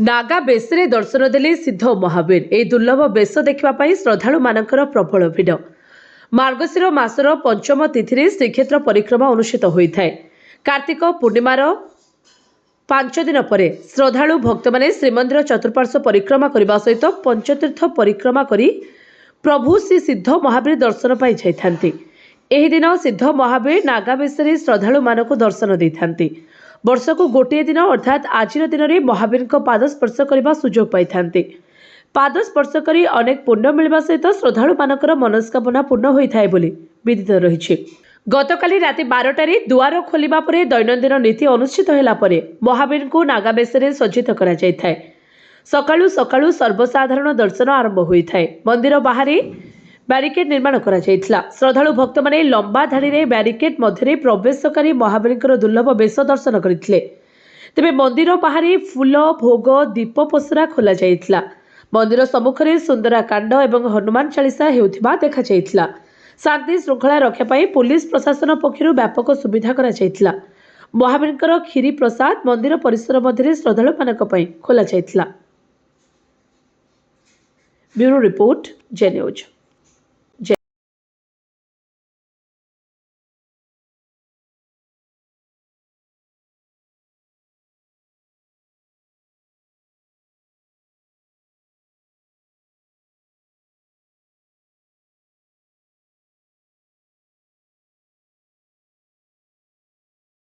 नागा बेशरे दर्शन देले सिद्ध महावीर। ए दुर्लभ बेश देखा श्रद्धालु मानकर प्रबल भिड़। मार्गशीर मासर पंचम तिथि श्रीक्षेत्र परिक्रमा अनुष्ठित होता है। कार्तिक पूर्णिमार 5 दिन पर श्रद्धालु भक्त मैंने श्रीमंदिर चतुर्पार्श्व परिक्रमा करने सहित पंचतीर्थ परिक्रमा करी प्रभु श्री सिद्ध महावीर दर्शन पाई जाइथांती। एही दिन सिद्ध महावीर नागा बेशरे श्रद्धालु मानक दर्शन देइथांती। वर्षको गोटे दिन अर्थात आज दिन में महावीर पाद स्पर्श करने सुजोग पाई। पाद स्पर्श करी अनेक पुण्य मिलवा सहित श्रद्धालु मानकर मनस्कामना पूर्ण होता है बोली विदित रही। गतकाली राति 12टारे दुआर खोलिबा परे दैनंदिन नीति अनुष्ठित होला परे महावीर को नागा बेशरे सज्जित करा जायथाय। सकाळू सकाळू सर्वसाधारण दर्शन आरंभ होता है। मंदिर बाहर बैरिकेड निर्माण करा जायथिला। श्रद्धालु भक्त माने लंबा धाड़ी रे बैरिकेड मध्य प्रवेशकारी महावीर दुर्लभ बेश दर्शन करथिले। तेबे मंदिर बाहर फूल भोग दीप पसरा खोला जायथिला। मंदिर सम्मुखरे सुंदराकांड एवं हनुमान चालीसा हेउथिबा देखा जायथिला। शांति श्रृंखला रक्षा पाई पुलिस प्रशासन पक्षरु व्यापक सुविधा करा जायथिला। महावीर खीरी प्रसाद मंदिर परिसर मध्य श्रद्धालु मानक पई खोला जायथिला। ब्यूरो रिपोर्ट जे न्यूज।